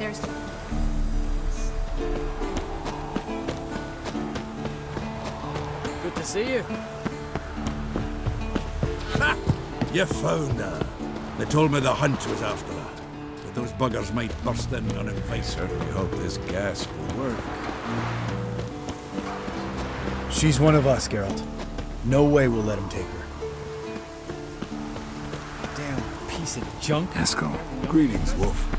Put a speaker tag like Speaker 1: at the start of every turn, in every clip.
Speaker 1: There's...
Speaker 2: Good to see you.
Speaker 3: Ha! You found her. They told me the hunt was after her. But those buggers might burst in uninvited.
Speaker 4: Certainly hope this gas will work.
Speaker 5: She's one of us, Geralt. No way we'll let him take her.
Speaker 2: Damn piece of junk.
Speaker 4: Eskel. Greetings, Wolf.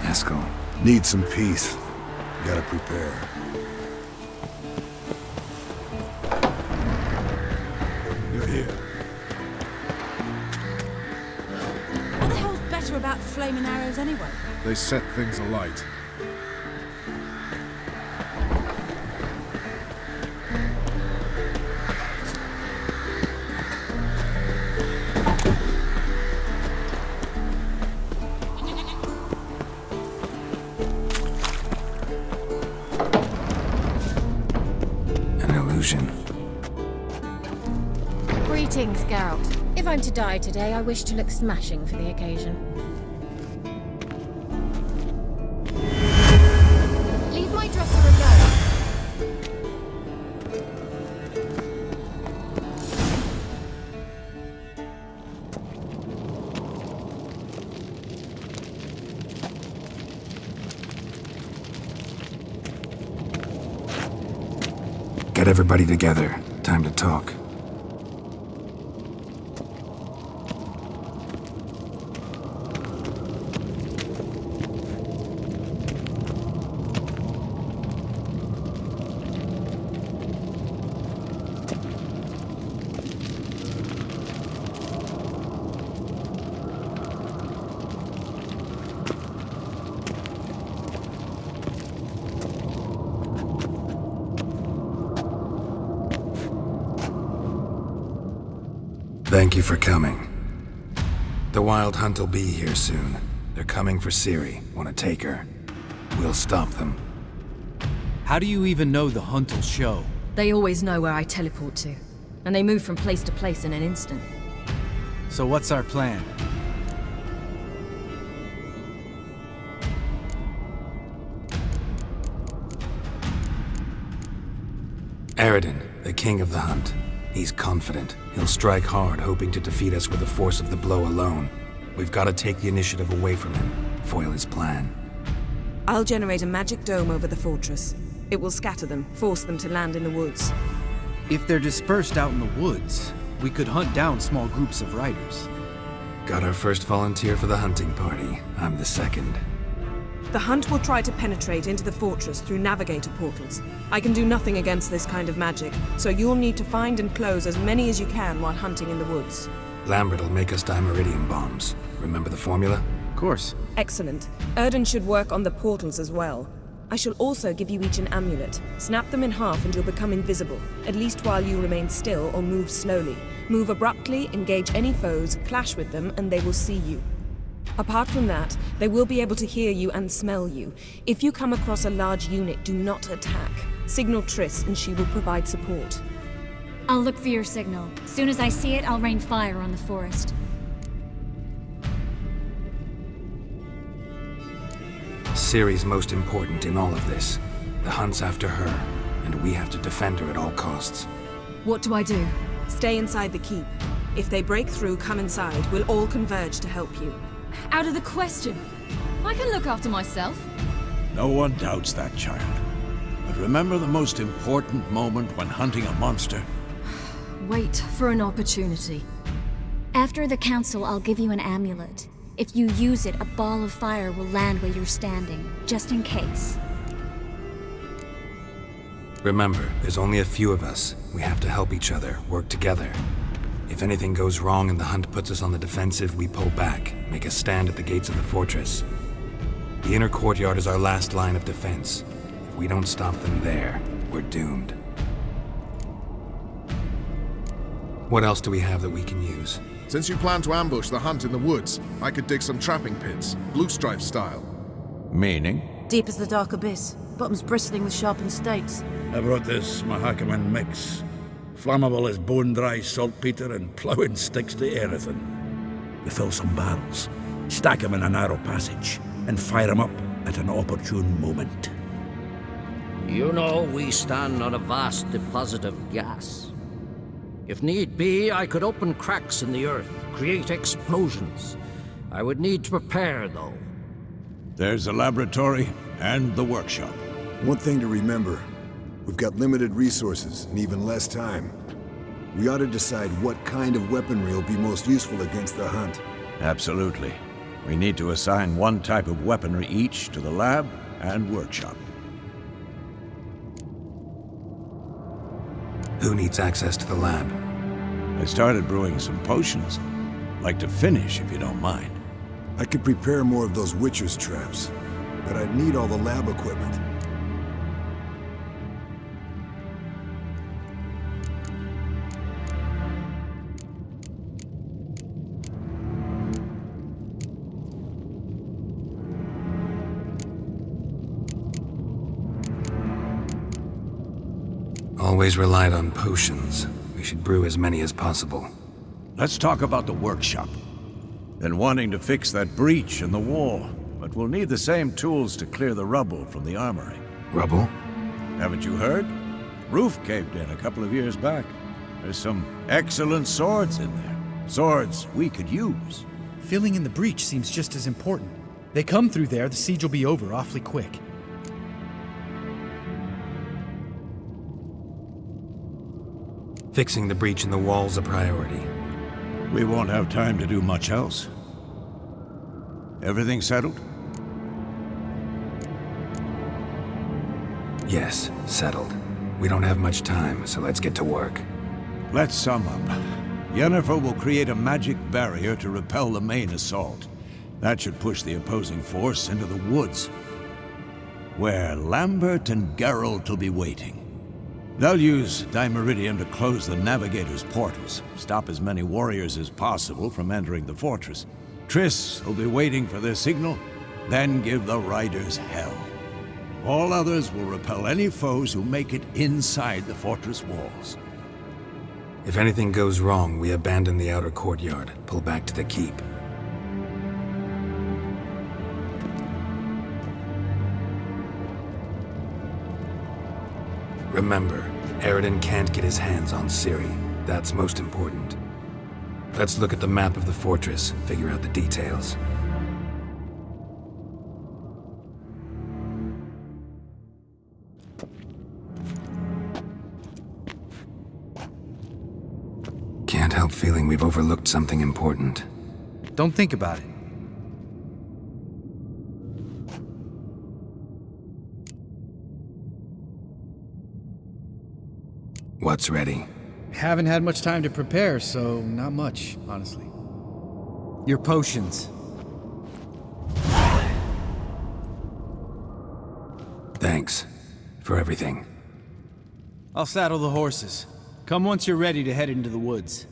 Speaker 4: Eskel. Need some peace. Gotta prepare. You're here.
Speaker 1: What the hell's better about flaming arrows anyway?
Speaker 4: They set things alight. An illusion.
Speaker 6: Greetings, Geralt. If I'm to die today, I wish to look smashing for the occasion. Leave my dresser alone.
Speaker 4: Get everybody together. Time to talk. Thank you for coming. The Wild Hunt will be here soon. They're coming for Ciri. Want to take her? We'll stop them.
Speaker 2: How do you even know the hunt will show?
Speaker 7: They always know where I teleport to, and they move from place to place in an instant.
Speaker 2: So what's our plan?
Speaker 4: Aradin, the king of the hunt. He's confident. He'll strike hard, hoping to defeat us with the force of the blow alone. We've got to take the initiative away from him, foil his plan.
Speaker 8: I'll generate a magic dome over the fortress. It will scatter them, force them to land in the woods.
Speaker 2: If they're dispersed out in the woods, we could hunt down small groups of riders.
Speaker 4: Got our first volunteer for the hunting party. I'm the second.
Speaker 8: The hunt will try to penetrate into the fortress through navigator portals. I can do nothing against this kind of magic, so you'll need to find and close as many as you can while hunting in the woods.
Speaker 4: Lambert will make us dimeridium bombs. Remember the formula?
Speaker 2: Of course.
Speaker 8: Excellent. Erden should work on the portals as well. I shall also give you each an amulet. Snap them in half and you'll become invisible, at least while you remain still or move slowly. Move abruptly, engage any foes, clash with them, and they will see you. Apart from that, they will be able to hear you and smell you. If you come across a large unit, do not attack. Signal Triss and she will provide support.
Speaker 1: I'll look for your signal. As soon as I see it, I'll rain fire on the forest.
Speaker 4: Ciri's most important in all of this. The hunt's after her, and we have to defend her at all costs.
Speaker 7: What do I do?
Speaker 8: Stay inside the keep. If they break through, come inside. We'll all converge to help you.
Speaker 7: Out of the question. I can look after myself.
Speaker 3: No one doubts that, child. But remember the most important moment when hunting a monster?
Speaker 7: Wait for an opportunity.
Speaker 1: After the council, I'll give you an amulet. If you use it, a ball of fire will land where you're standing, just in case.
Speaker 4: Remember, there's only a few of us. We have to help each other, work together. If anything goes wrong and the hunt puts us on the defensive, we pull back, make a stand at the gates of the fortress. The inner courtyard is our last line of defense. If we don't stop them there, we're doomed. What else do we have that we can use?
Speaker 9: Since you plan to ambush the hunt in the woods, I could dig some trapping pits, blue stripe style.
Speaker 3: Meaning?
Speaker 10: Deep as the dark abyss, bottoms bristling with sharpened stakes.
Speaker 3: I brought this Mahakaman mix. Flammable as bone-dry saltpeter and ploughing sticks to anything. You fill some barrels, stack 'em in a narrow passage, and fire 'em up at an opportune moment.
Speaker 10: You know, we stand on a vast deposit of gas. If need be, I could open cracks in the earth, create explosions. I would need to prepare, though.
Speaker 3: There's the laboratory and the workshop.
Speaker 11: One thing to remember, we've got limited resources and even less time. We ought to decide what kind of weaponry will be most useful against the hunt.
Speaker 3: Absolutely. We need to assign one type of weaponry each to the lab and workshop.
Speaker 4: Who needs access to the lab?
Speaker 3: I started brewing some potions. Like to finish, if you don't mind.
Speaker 11: I could prepare more of those Witcher's traps, but I'd need all the lab equipment.
Speaker 4: Always relied on potions. We should brew as many as possible.
Speaker 3: Let's talk about the workshop. Been wanting to fix that breach in the wall, but we'll need the same tools to clear the rubble from the armory.
Speaker 4: Rubble?
Speaker 3: Haven't you heard? Roof caved in a couple of years back. There's some excellent swords in there. Swords we could use.
Speaker 2: Filling in the breach seems just as important. They come through there, the siege will be over awfully quick.
Speaker 4: Fixing the breach in the wall's a priority.
Speaker 3: We won't have time to do much else. Everything settled?
Speaker 4: Yes, settled. We don't have much time, so let's get to work.
Speaker 3: Let's sum up. Yennefer will create a magic barrier to repel the main assault. That should push the opposing force into the woods, where Lambert and Geralt will be waiting. They'll use Dimeridium to close the Navigator's portals, stop as many warriors as possible from entering the fortress. Triss will be waiting for their signal, then give the riders hell. All others will repel any foes who make it inside the fortress walls.
Speaker 4: If anything goes wrong, we abandon the outer courtyard, pull back to the keep. Remember, Eridan can't get his hands on Ciri. That's most important. Let's look at the map of the fortress, figure out the details. Can't help feeling we've overlooked something important.
Speaker 2: Don't think about it.
Speaker 4: What's ready?
Speaker 2: Haven't had much time to prepare, so not much, honestly. Your potions.
Speaker 4: Thanks for everything.
Speaker 2: I'll saddle the horses. Come once you're ready to head into the woods.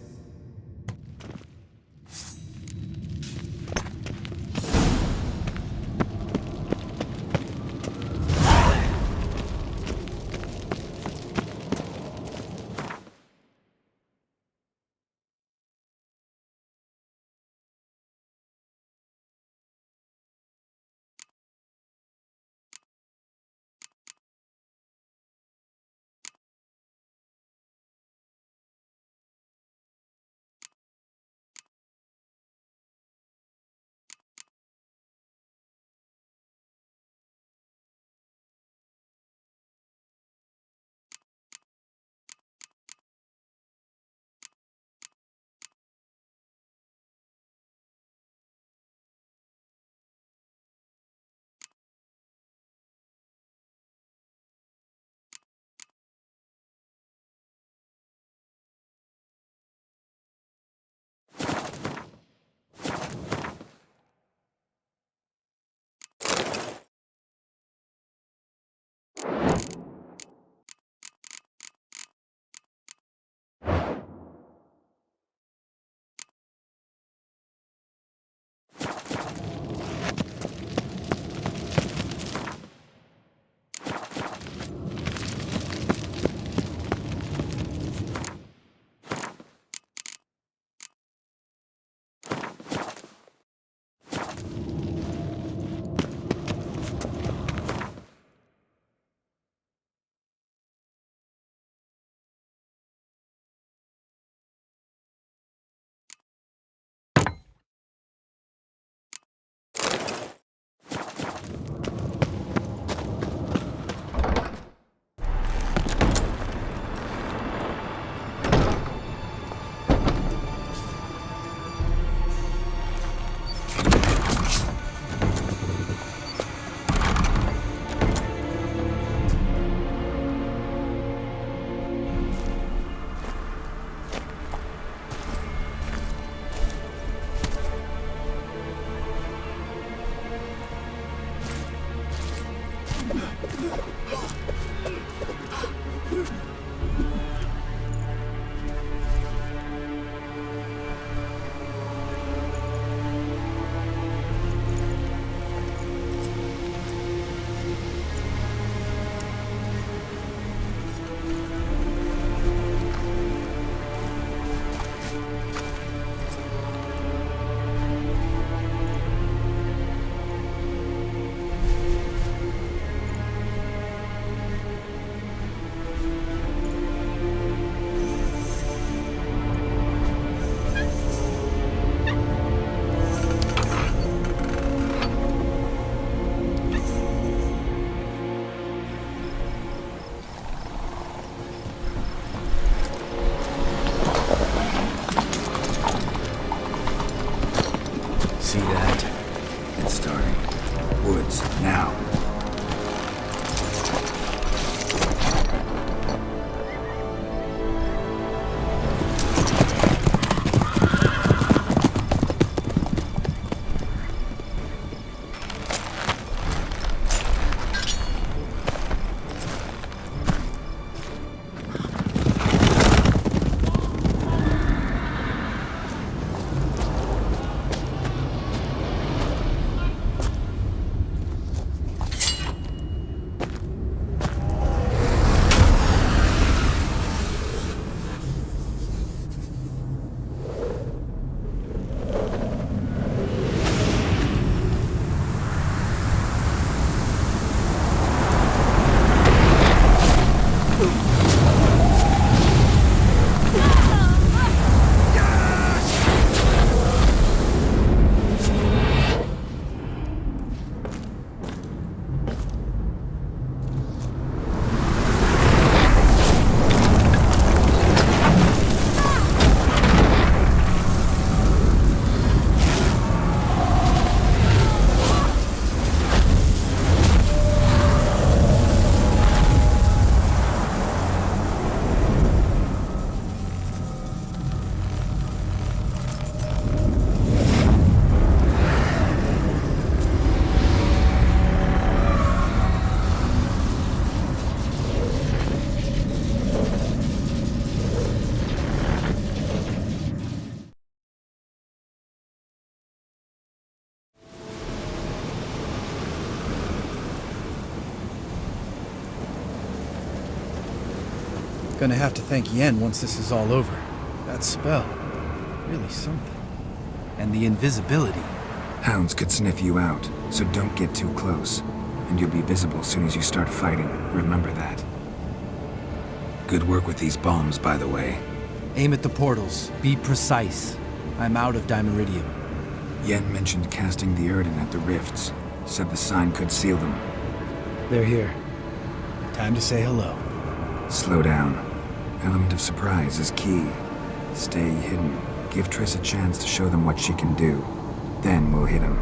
Speaker 2: Gonna have to thank Yen once this is all over. That spell, really something. And the invisibility.
Speaker 4: Hounds could sniff you out, so don't get too close. And you'll be visible as soon as you start fighting. Remember that. Good work with these bombs, by the way.
Speaker 2: Aim at the portals. Be precise. I'm out of Dimeridium.
Speaker 4: Yen mentioned casting the Erden at the rifts. Said the sign could seal them.
Speaker 5: They're here. Time to say hello.
Speaker 4: Slow down. Element of surprise is key. Stay hidden. Give Triss a chance to show them what she can do. Then we'll hit him.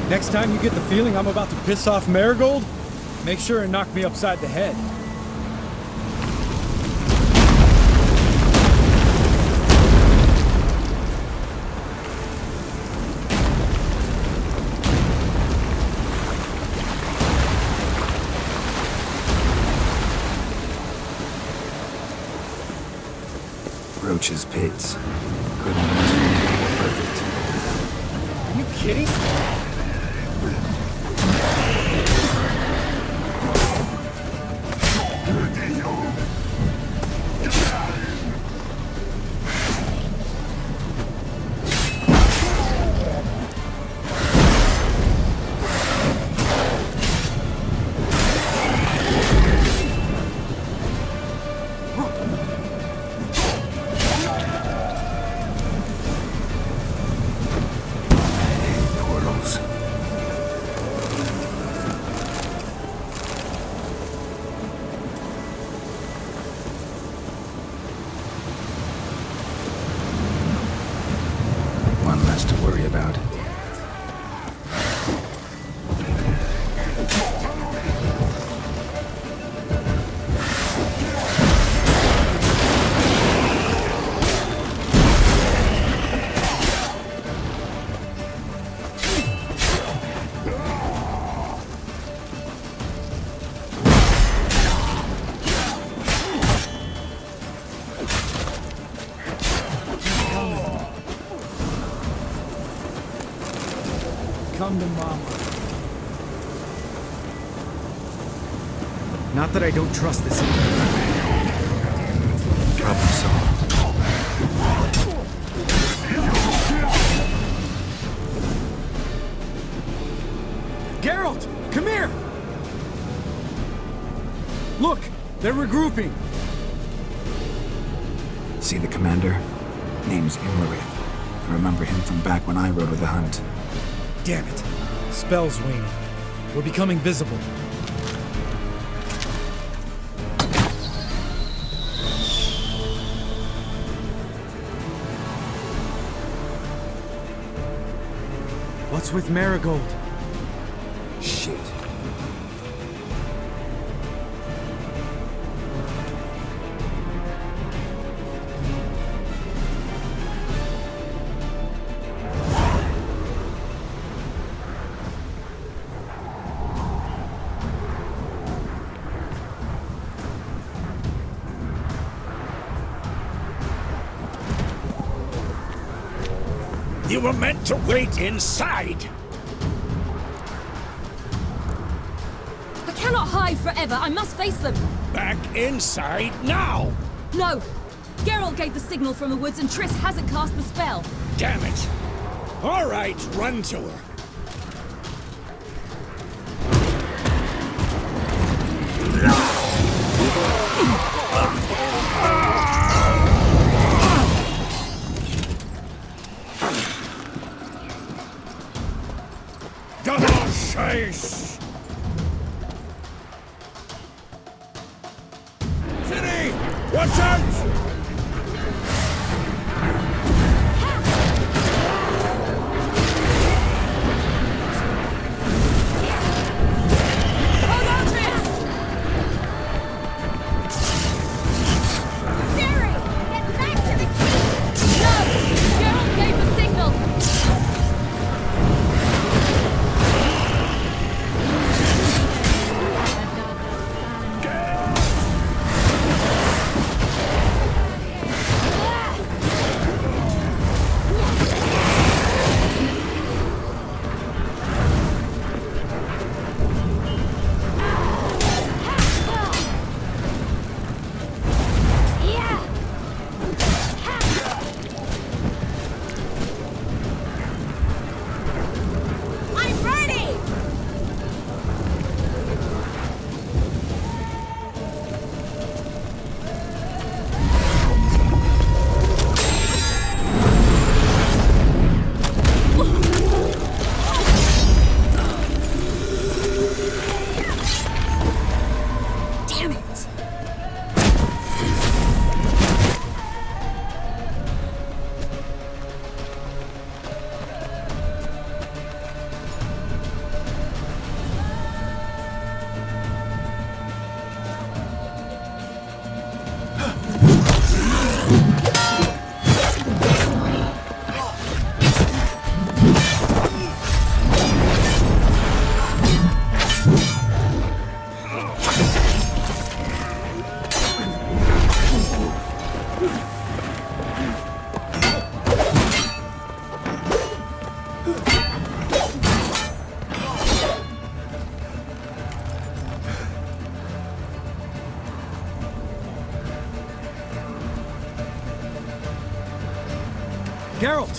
Speaker 5: Next time you get the feeling I'm about to piss off Marigold, make sure and knock me upside the head.
Speaker 4: Roach's pits. Couldn't be more perfect.
Speaker 5: Are you kidding? Come to Mama. Not that I don't trust this.
Speaker 4: Problem solved.
Speaker 5: Geralt, come here! Look, they're regrouping.
Speaker 4: See the commander? Name's Imlerith. I remember him from back when I rode with the hunt.
Speaker 5: Damn it. Spell's waning. We're becoming visible. What's with Marigold?
Speaker 4: Shit.
Speaker 3: You were meant to wait inside!
Speaker 7: I cannot hide forever. I must face them.
Speaker 3: Back inside now!
Speaker 7: No! Geralt gave the signal from the woods and Triss hasn't cast the spell.
Speaker 3: Damn it! All right, run to her. Double chase! City! Watch out!
Speaker 5: Geralt!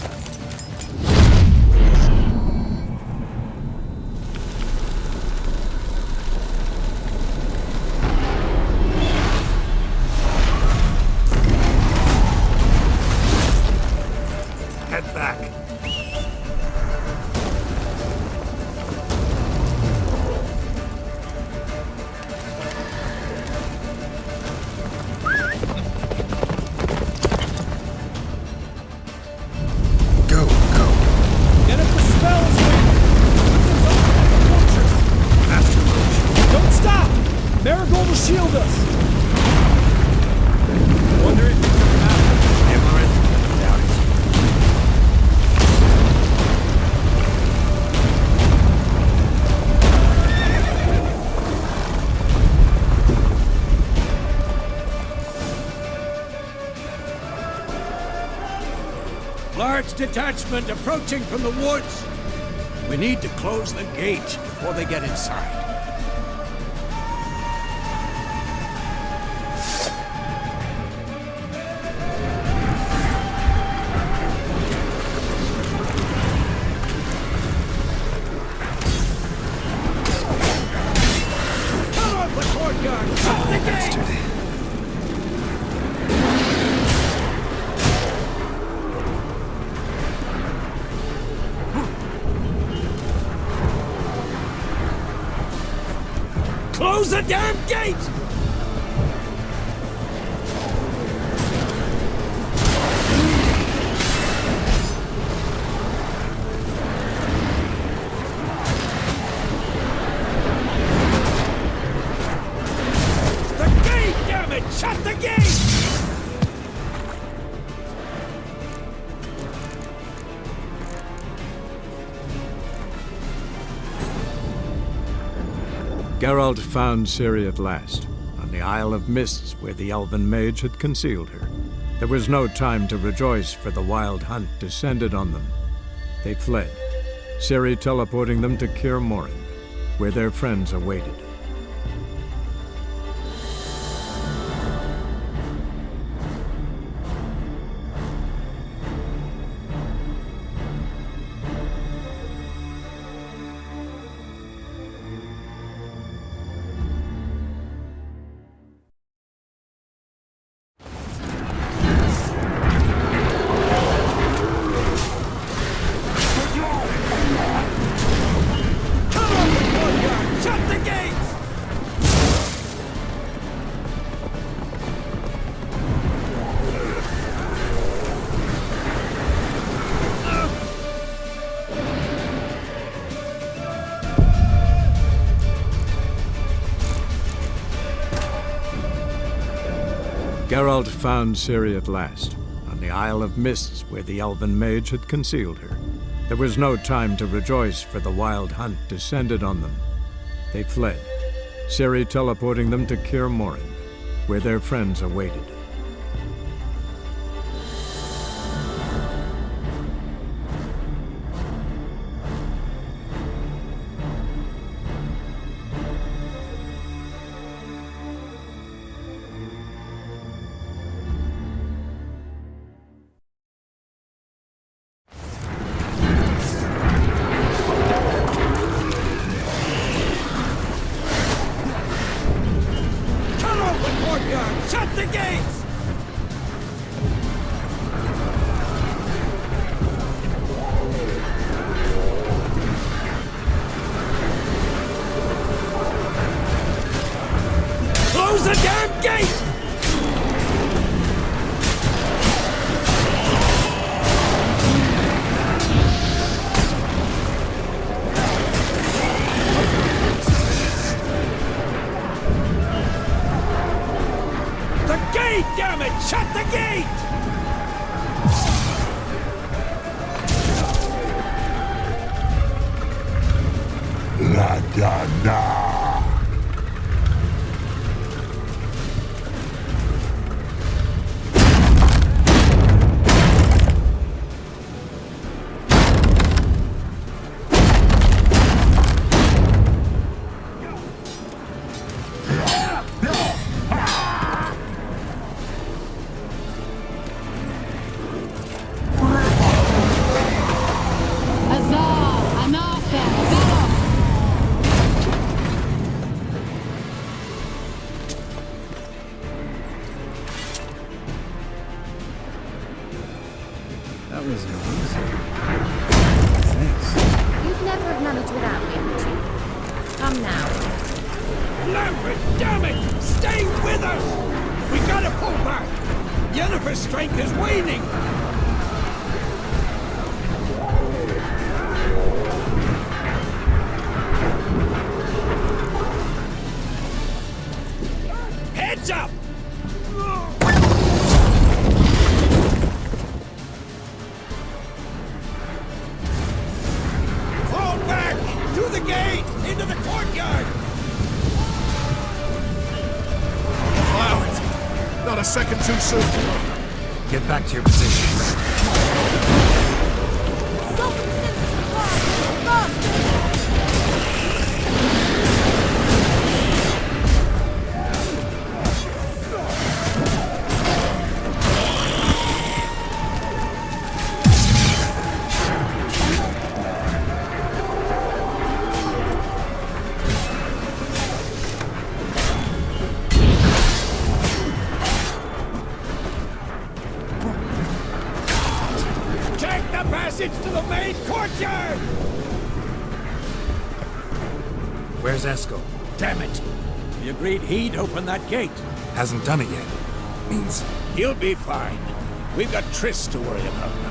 Speaker 3: Head back.
Speaker 5: Marigold will shield us! Wonder if it's gonna happen.
Speaker 3: Amaranth? Doubt it. Large detachment approaching from the woods. We need to close the gate before they get inside. Close the damn gate! The gate, damn it! Shut the gate!
Speaker 12: Geralt found Ciri at last, on the Isle of Mists where the elven mage had concealed her. There was no time to rejoice, for the wild hunt descended on them. They fled, Ciri teleporting them to Kaer, where their friends awaited. Geralt found Ciri at last, on the Isle of Mists where the elven mage had concealed her. There was no time to rejoice, for the wild hunt descended on them. They fled, Ciri teleporting them to Kaer, where their friends awaited.
Speaker 3: Close the damn gate! The gate, damn it! Shut the gate! La da da!
Speaker 2: That was amazing. Thanks.
Speaker 6: You'd never have managed without me, would you? Come now.
Speaker 3: Lambert, damn it! Stay with us! We gotta pull back! Yennefer's strength is waning! Heads up! Fall back! To the gate! Into the courtyard!
Speaker 9: Allow it! Not a second too soon!
Speaker 4: Get back to your position.
Speaker 3: Passage to the main courtyard!
Speaker 4: Where's Esco?
Speaker 3: Damn it! We agreed he'd open that gate.
Speaker 4: Hasn't done it yet. Means
Speaker 3: he'll be fine. We've got Triss to worry about now.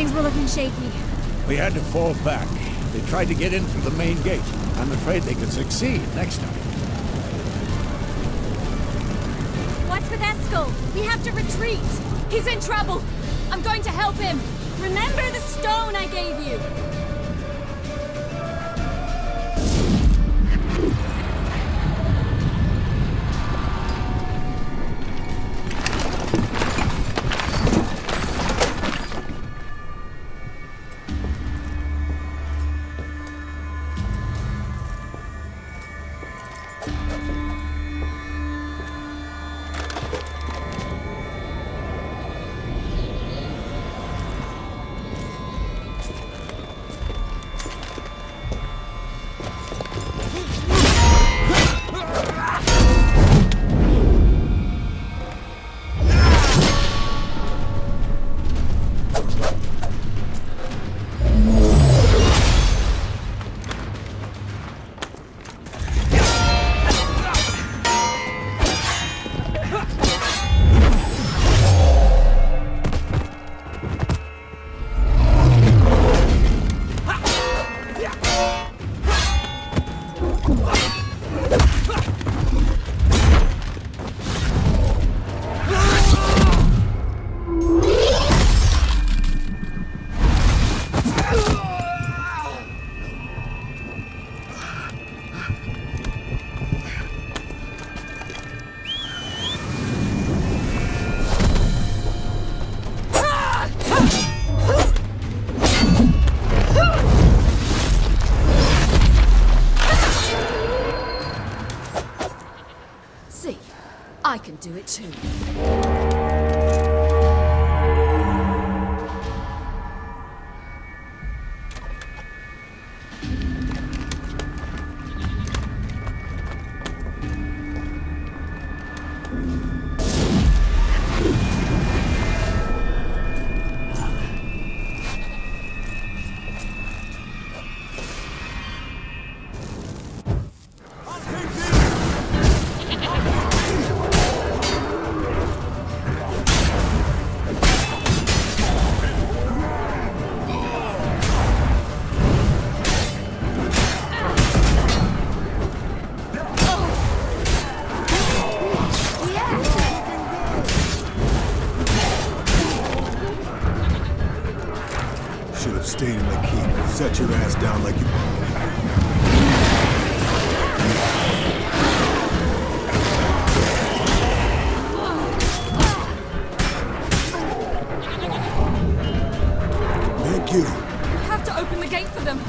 Speaker 1: Things were looking shaky.
Speaker 3: We had to fall back. They tried to get in through the main gate. I'm afraid they could succeed next time.
Speaker 1: What's with Eskel? We have to retreat.
Speaker 7: He's in trouble! I'm going to help him!
Speaker 1: Remember the stone I gave you!
Speaker 7: I can do it too.
Speaker 11: Stayed in the keep. Set your ass down like you... Thank you.
Speaker 7: We have to open the gate for them.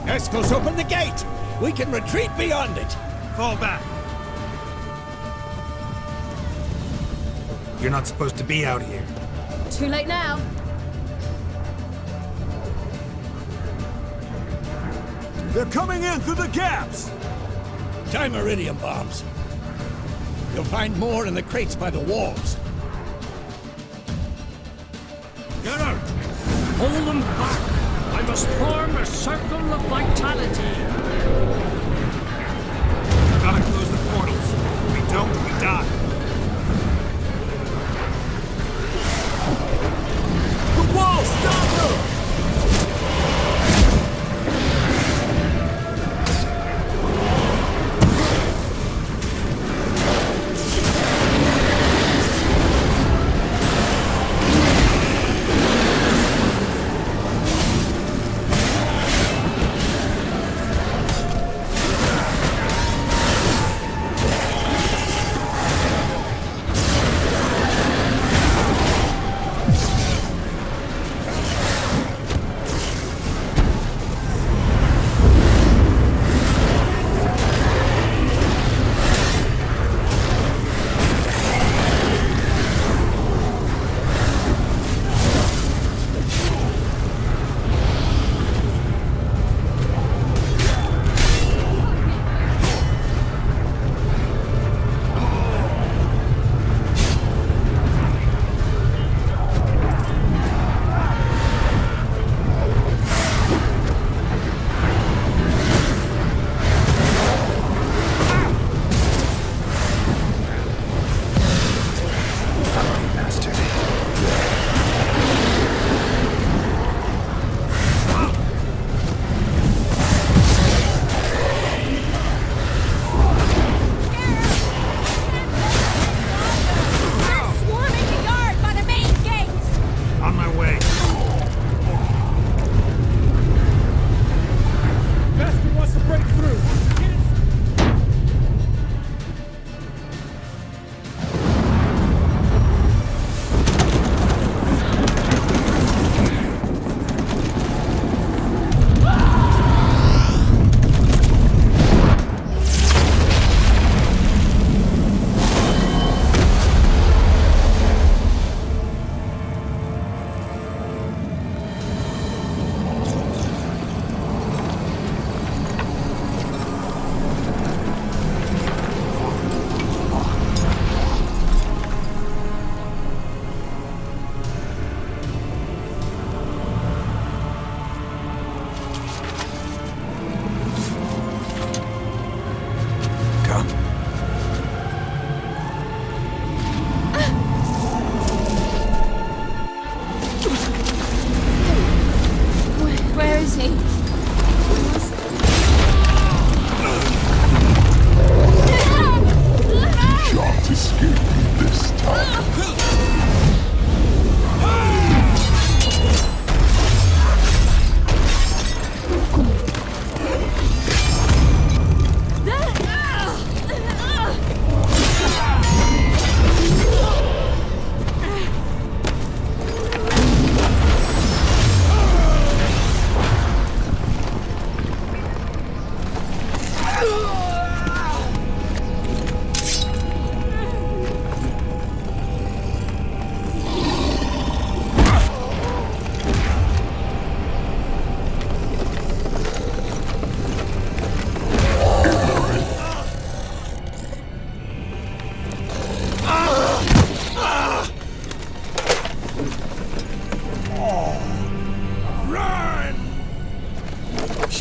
Speaker 3: Eskel's open the gate! We can retreat beyond it!
Speaker 4: Fall back. You're not supposed to be out here.
Speaker 7: Too late now.
Speaker 3: They're coming in through the gaps! Time iridium bombs. You'll find more in the crates by the walls.
Speaker 10: Kaer! Hold them back! I must form a circle of vitality.
Speaker 4: Gotta close the portals. If we don't, we die.
Speaker 3: The wall! Stop them!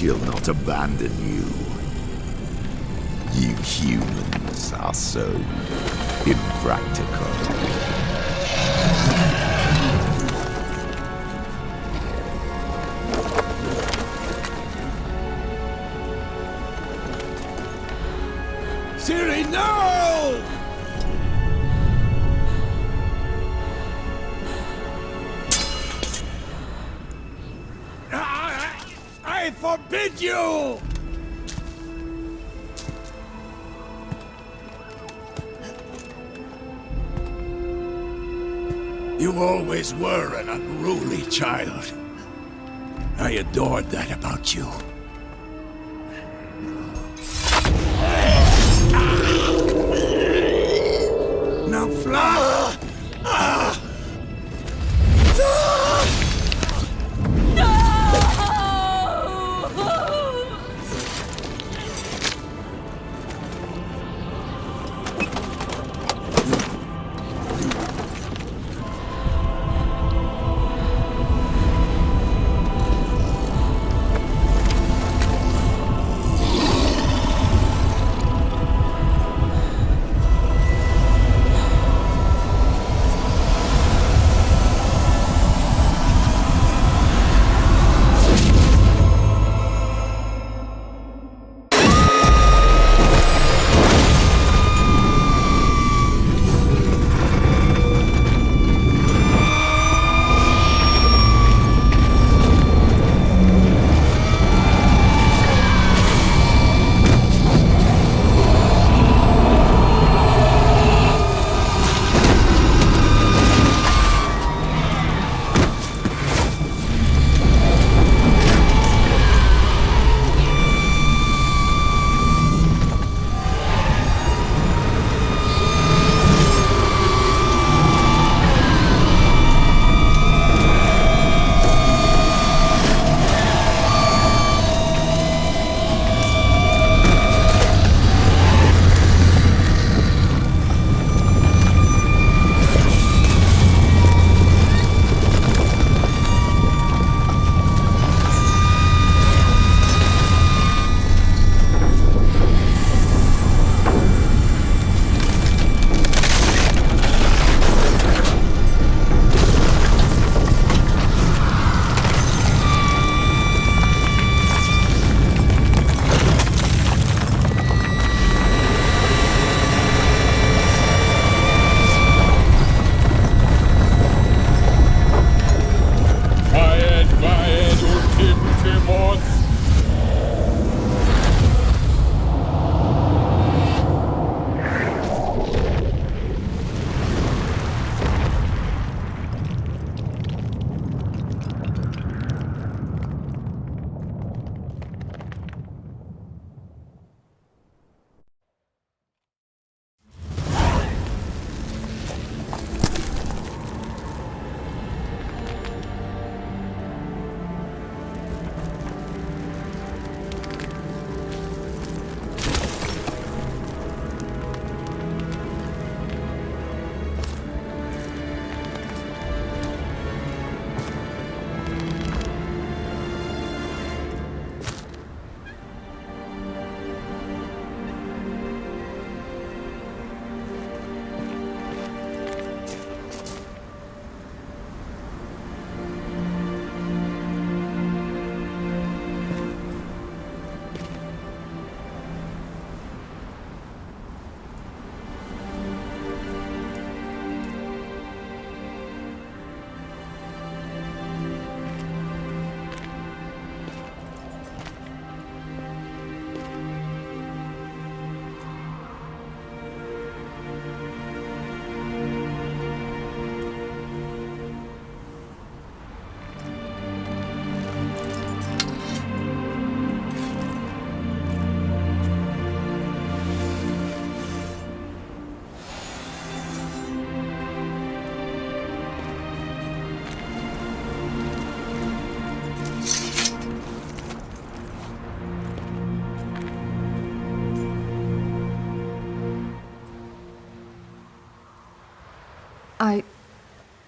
Speaker 13: she'll not abandon you. You humans are so impractical.
Speaker 3: Ciri, no! I forbid you! You always were an unruly child. I adored that about you. Now fly!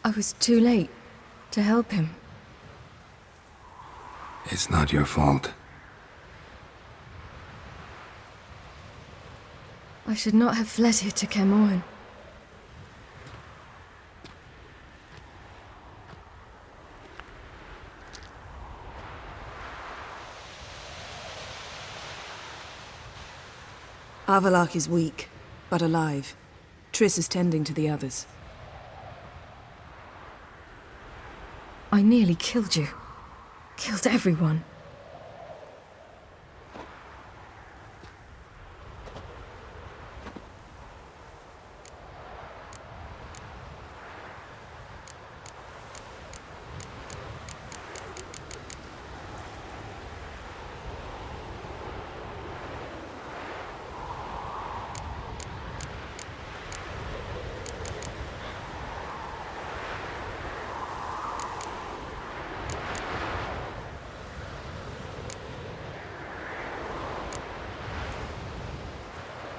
Speaker 7: I was too late to help him.
Speaker 4: It's not your fault.
Speaker 7: I should not have fled here to Kaer.
Speaker 8: Avalak is weak, but alive. Triss is tending to the others.
Speaker 7: I nearly killed you. Killed everyone.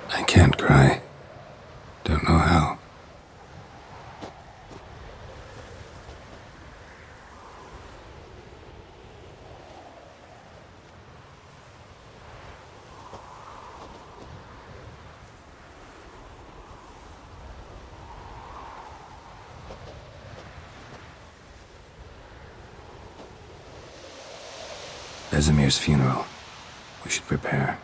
Speaker 4: I can't cry. Don't know how. Vesemir's funeral. We should prepare.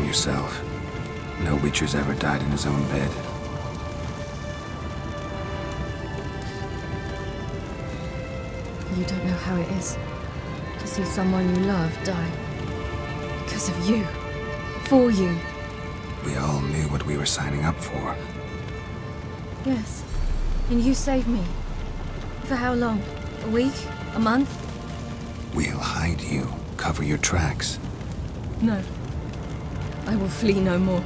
Speaker 4: Yourself. No Witcher's ever died in his own bed.
Speaker 7: You don't know how it is to see someone you love die. Because of you. For you.
Speaker 4: We all knew what we were signing up for.
Speaker 7: Yes. And you saved me. For how long? A week? A month?
Speaker 4: We'll hide you. Cover your tracks.
Speaker 7: No. I will flee no more.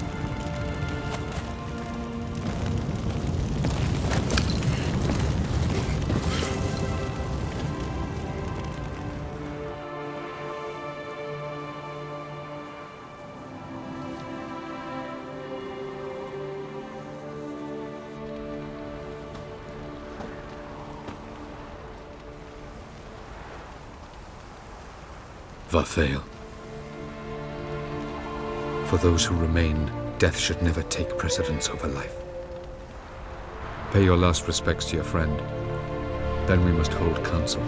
Speaker 14: Varthael. For those who remain, death should never take precedence over life. Pay your last respects to your friend. Then we must hold council.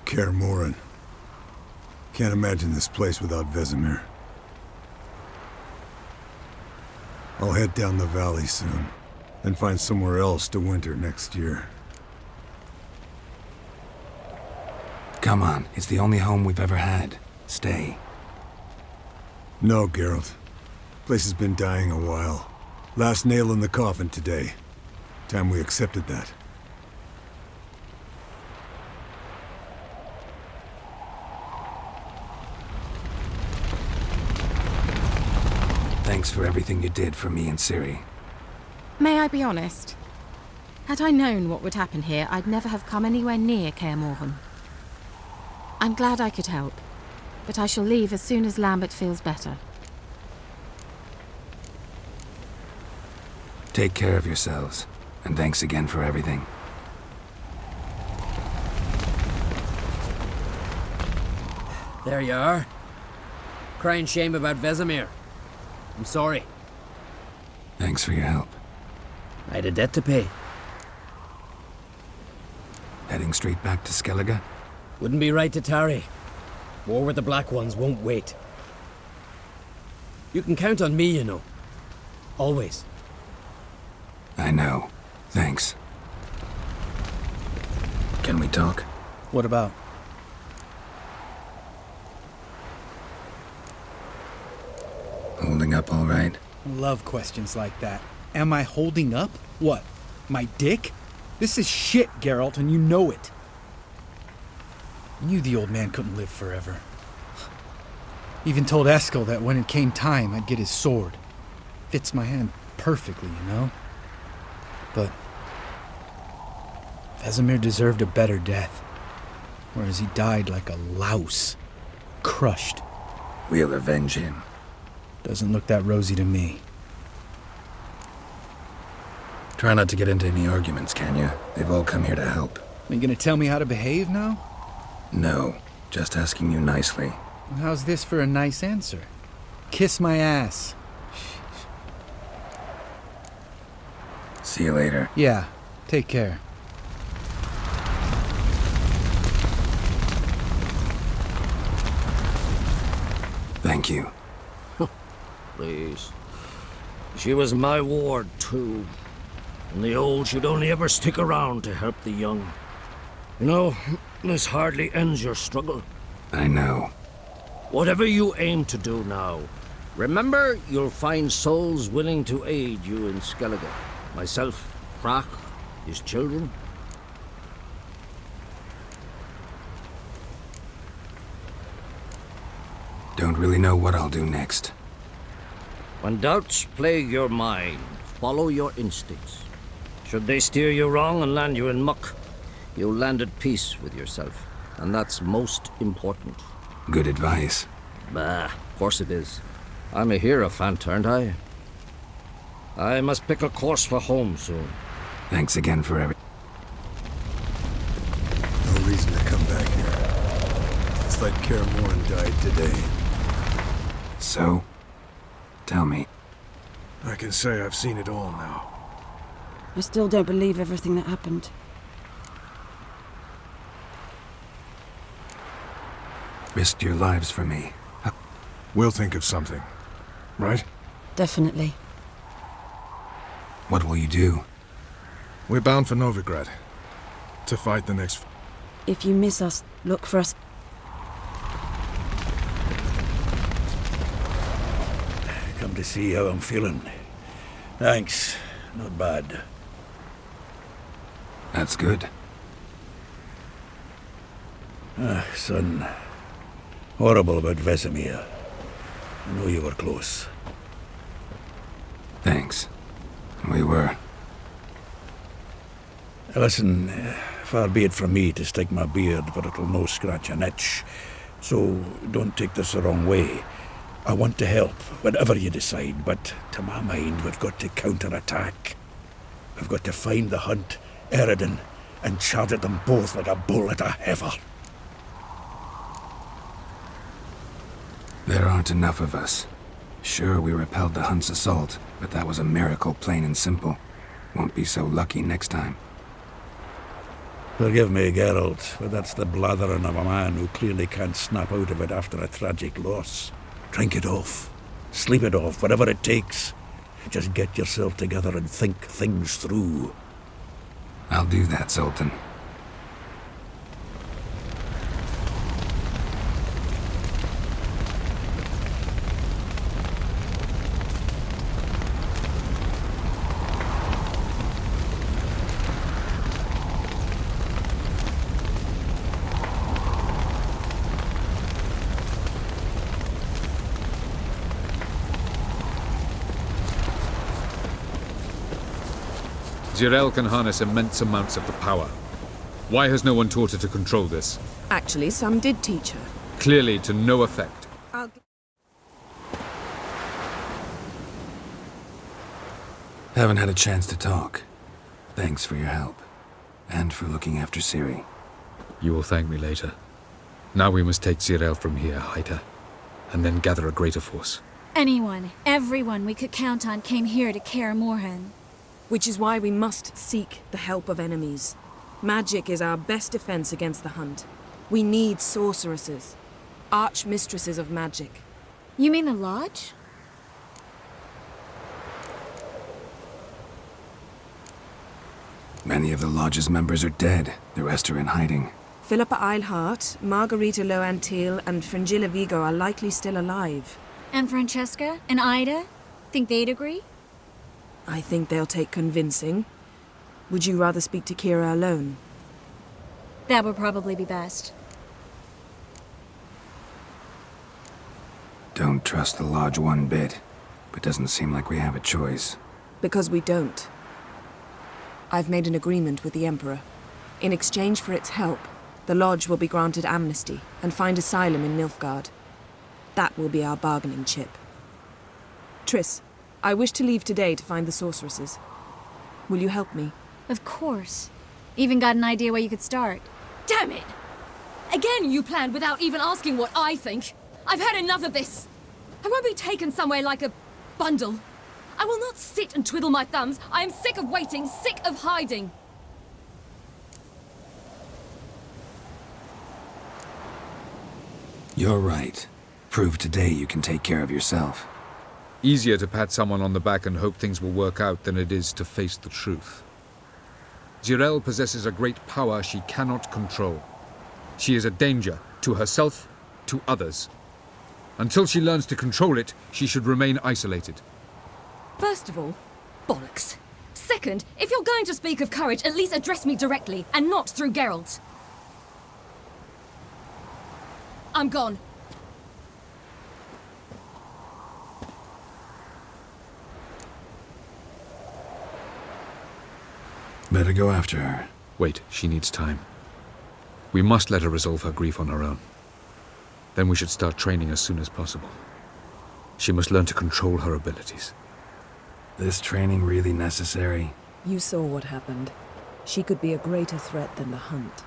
Speaker 11: Kaer Morhen. Can't imagine this place without Vesemir. I'll head down the valley soon, and find somewhere else to winter next year.
Speaker 4: Come on, it's the only home we've ever had. Stay.
Speaker 11: No, Geralt. Place has been dying a while. Last nail in the coffin today. Time we accepted that.
Speaker 4: Thanks for everything you did for me and Ciri.
Speaker 6: May I be honest? Had I known what would happen here, I'd never have come anywhere near Kaer Morhen. I'm glad I could help, but I shall leave as soon as Lambert feels better.
Speaker 4: Take care of yourselves, and thanks again for everything.
Speaker 15: There you are. Crying shame about Vesemir. I'm sorry.
Speaker 4: Thanks for your help.
Speaker 15: I had a debt to pay.
Speaker 4: Heading straight back to Skellige?
Speaker 15: Wouldn't be right to tarry. War with the Black Ones won't wait. You can count on me, you know. Always.
Speaker 4: I know. Thanks. Can we talk?
Speaker 2: What about?
Speaker 4: Holding up all right?
Speaker 2: Love questions like that. Am I holding up? What? My dick? This is shit, Geralt, and you know it. I knew the old man couldn't live forever. Even told Eskel that when it came time, I'd get his sword. Fits my hand perfectly, you know? But Vesemir deserved a better death. Whereas he died like a louse. Crushed.
Speaker 4: We'll avenge him.
Speaker 2: Doesn't look that rosy to me.
Speaker 4: Try not to get into any arguments, can you? They've all come here to help.
Speaker 2: Are you gonna tell me how to behave now?
Speaker 4: No, just asking you nicely.
Speaker 2: How's this for a nice answer? Kiss my ass.
Speaker 4: See you later.
Speaker 2: Yeah, take care.
Speaker 4: Thank you.
Speaker 10: Please. She was my ward, too. And the old should only ever stick around to help the young. You know, this hardly ends your struggle.
Speaker 4: I know.
Speaker 10: Whatever you aim to do now, remember you'll find souls willing to aid you in Skellige. Myself, Frak, his children.
Speaker 4: Don't really know what I'll do next.
Speaker 10: When doubts plague your mind, follow your instincts. Should they steer you wrong and land you in muck, you'll land at peace with yourself. And that's most important.
Speaker 4: Good advice.
Speaker 10: Bah, of course it is. I'm a hierophant, aren't I? I must pick a course for home soon.
Speaker 4: Thanks again for everything.
Speaker 11: No reason to come back here. It's like Kaer Morhen died today.
Speaker 4: So? Tell me.
Speaker 16: I can say I've seen it all now.
Speaker 17: I still don't believe everything that happened.
Speaker 4: Risked your lives for me.
Speaker 16: We'll think of something, right?
Speaker 17: Definitely.
Speaker 4: What will you do?
Speaker 16: We're bound for Novigrad. To fight the next...
Speaker 17: If you miss us, look for us.
Speaker 18: Come to see how I'm feeling. Thanks. Not bad.
Speaker 4: That's good.
Speaker 18: Son. Horrible about Vesemir. I know you were close.
Speaker 4: Thanks. We were.
Speaker 18: Listen, far be it from me to stick my beard, but it'll no scratch an itch. So don't take this the wrong way. I want to help, whatever you decide, but to my mind, we've got to counterattack. We've got to find the Hunt, Eredin, and charge at them both like a bull at a heifer.
Speaker 4: There aren't enough of us. Sure, we repelled the Hunt's assault, but that was a miracle, plain and simple. Won't be so lucky next time.
Speaker 18: Forgive me, Geralt, but that's the blathering of a man who clearly can't snap out of it after a tragic loss. Drink it off. Sleep it off, whatever it takes. Just get yourself together and think things through.
Speaker 4: I'll do that, Sultan.
Speaker 14: Zirael can harness immense amounts of the power. Why has no one taught her to control this?
Speaker 8: Actually, some did teach her.
Speaker 14: Clearly to no effect.
Speaker 4: Haven't had a chance to talk. Thanks for your help. And for looking after Ciri.
Speaker 14: You will thank me later. Now we must take Zirael from here, hide her, and then gather a greater force.
Speaker 1: Anyone, everyone we could count on came here to Kaer Morhen.
Speaker 8: Which is why we must seek the help of enemies. Magic is our best defense against the Hunt. We need sorceresses. Archmistresses of magic.
Speaker 1: You mean the Lodge?
Speaker 4: Many of the Lodge's members are dead. The rest are in hiding.
Speaker 8: Philippa Eilhart, Margarita Loantil, and Fringilla Vigo are likely still alive.
Speaker 1: And Francesca and Ida? Think they'd agree?
Speaker 8: I think they'll take convincing. Would you rather speak to Kira alone?
Speaker 1: That would probably be best.
Speaker 4: Don't trust the Lodge one bit, but doesn't seem like we have a choice.
Speaker 8: Because we don't. I've made an agreement with the Emperor. In exchange for its help, the Lodge will be granted amnesty and find asylum in Nilfgaard. That will be our bargaining chip. Triss, I wish to leave today to find the sorceresses. Will you help me?
Speaker 1: Of course. Even got an idea where you could start.
Speaker 19: Damn it! Again you planned without even asking what I think. I've had enough of this. I won't be taken somewhere like a bundle. I will not sit and twiddle my thumbs. I am sick of waiting, sick of hiding.
Speaker 4: You're right. Prove today you can take care of yourself.
Speaker 14: Easier to pat someone on the back and hope things will work out than it is to face the truth. Zirael possesses a great power she cannot control. She is a danger to herself, to others. Until she learns to control it, she should remain isolated.
Speaker 19: First of all, bollocks. Second, if you're going to speak of courage, at least address me directly, and not through Geralt. I'm gone.
Speaker 4: Better go after her.
Speaker 14: Wait, she needs time. We must let her resolve her grief on her own. Then we should start training as soon as possible. She must learn to control her abilities.
Speaker 4: This training really necessary?
Speaker 8: You saw what happened. She could be a greater threat than the Hunt.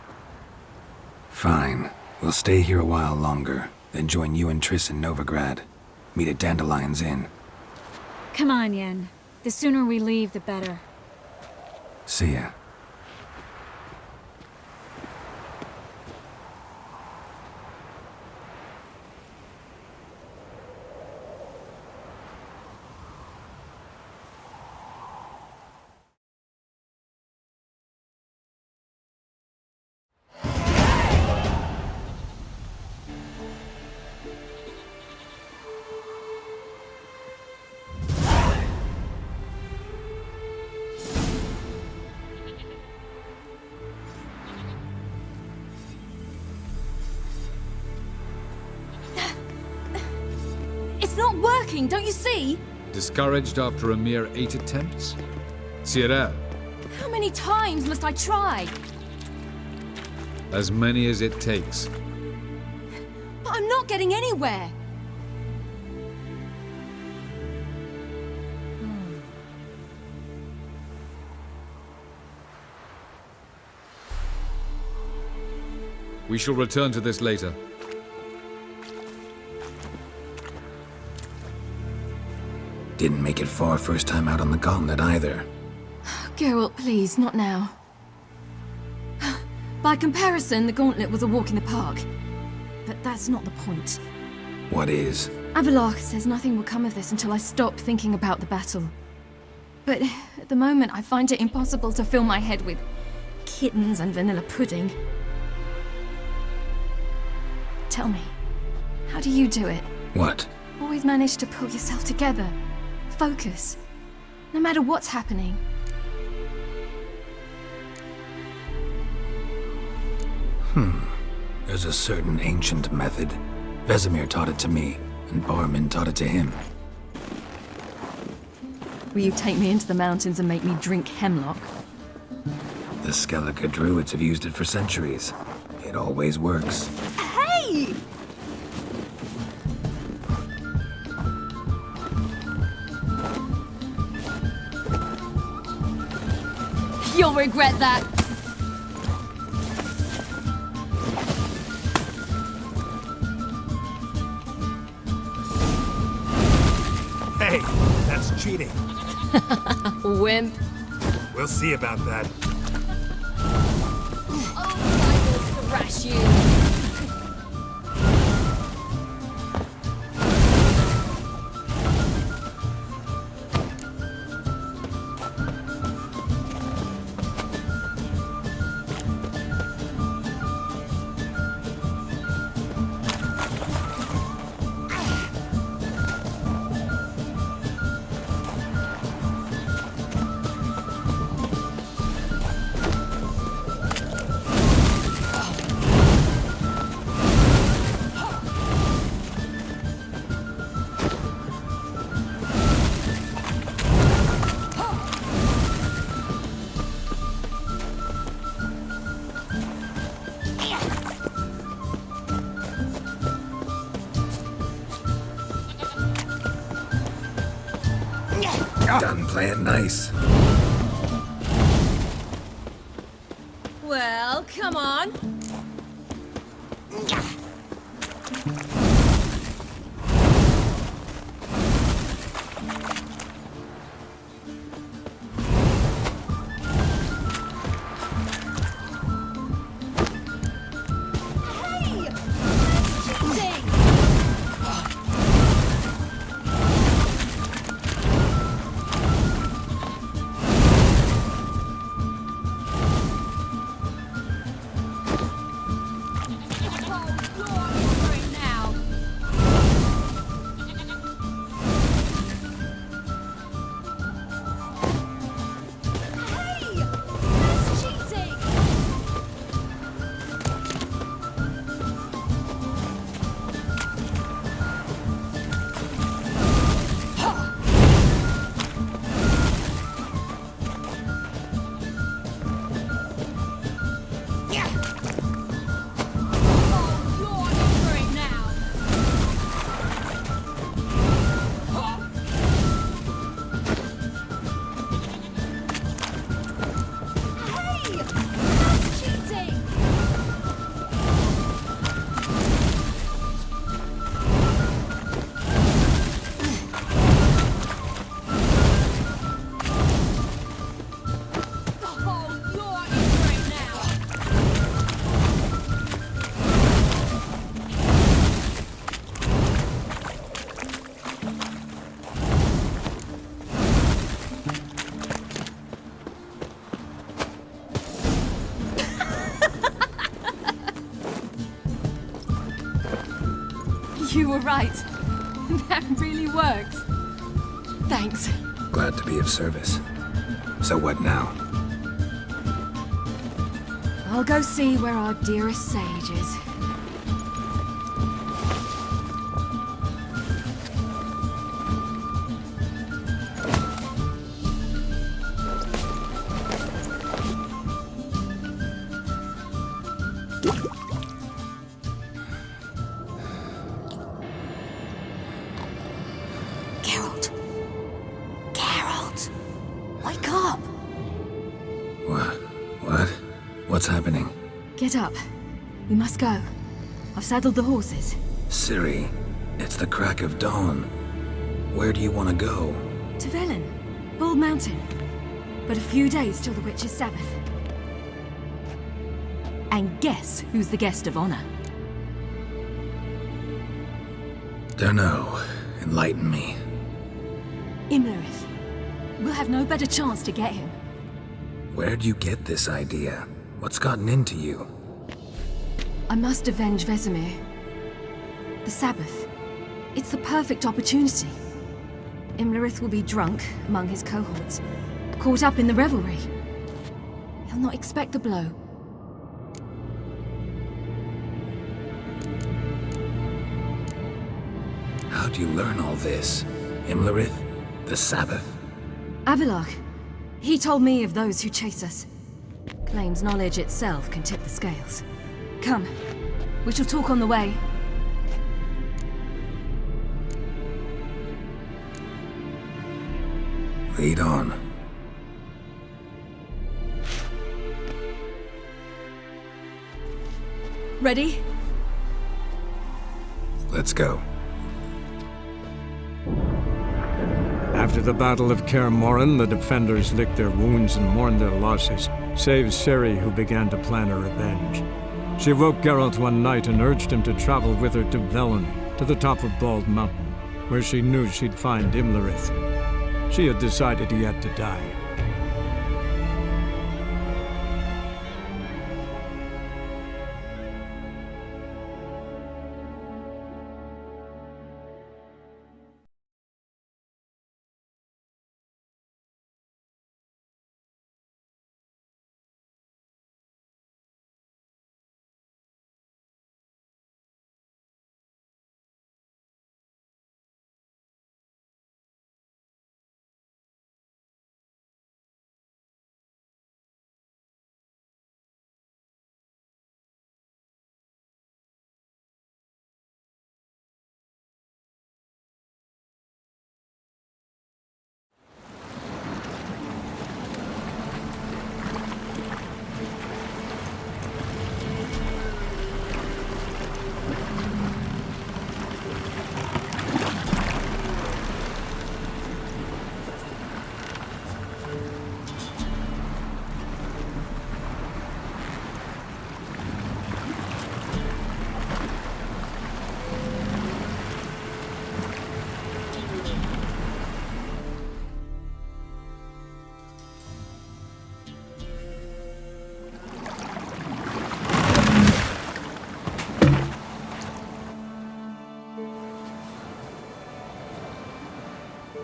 Speaker 4: Fine. We'll stay here a while longer, then join you and Triss in Novigrad. Meet at Dandelion's Inn.
Speaker 1: Come on, Yen. The sooner we leave, the better.
Speaker 4: See ya.
Speaker 19: It's not working, don't you see?
Speaker 14: Discouraged after a mere 8 attempts? Zirael,
Speaker 19: How many times must I try?
Speaker 14: as many as it takes.
Speaker 19: But I'm not getting anywhere.
Speaker 14: We shall return to this later.
Speaker 4: Didn't make it far first time out on the gauntlet either.
Speaker 6: Geralt, please, not now.
Speaker 19: By comparison, the gauntlet was a walk in the park. But that's not the point.
Speaker 4: What is?
Speaker 19: Avalok says nothing will come of this until I stop thinking about the battle. But at the moment, I find it impossible to fill my head with kittens and vanilla pudding. Tell me, how do you do it?
Speaker 4: What?
Speaker 19: Always manage to pull yourself together. Focus. No matter what's happening.
Speaker 4: There's a certain ancient method. Vesemir taught it to me, and Barman taught it to him.
Speaker 19: Will you take me into the mountains and make me drink hemlock?
Speaker 4: The Skellige druids have used it for centuries. It always works.
Speaker 19: Hey! You'll regret that.
Speaker 20: Hey, that's cheating.
Speaker 19: Wimp.
Speaker 20: We'll see about that.
Speaker 19: Oh, I will thrash you.
Speaker 4: Done playing nice.
Speaker 19: Well, come on. You were right. That really worked. Thanks.
Speaker 4: Glad to be of service. So what now?
Speaker 19: I'll go see where our dearest sage is.
Speaker 4: What's happening?
Speaker 19: Get up. We must go. I've saddled the horses.
Speaker 4: Ciri, it's the crack of dawn. Where do you want to go?
Speaker 19: To Velen, Bald Mountain. But a few days till the Witch's Sabbath. And guess who's the guest of honor?
Speaker 4: Dunno. Enlighten me.
Speaker 19: Imlerith. We'll have no better chance to get him.
Speaker 4: Where'd you get this idea? What's gotten into you?
Speaker 19: I must avenge Vesemir. The Sabbath. It's the perfect opportunity. Imlerith will be drunk among his cohorts, caught up in the revelry. He'll not expect the blow.
Speaker 4: How'd you learn all this? Imlerith? The Sabbath?
Speaker 19: Avilark. He told me of those who chase us. Claims knowledge itself can tip the scales. Come. We shall talk on the way.
Speaker 4: Lead on.
Speaker 19: Ready?
Speaker 4: Let's go.
Speaker 12: After the Battle of Kaer Morhen, the defenders licked their wounds and mourned their losses, save Ciri, who began to plan her revenge. She woke Geralt one night and urged him to travel with her to Velen, to the top of Bald Mountain, where she knew she'd find Imlerith. She had decided he had to die.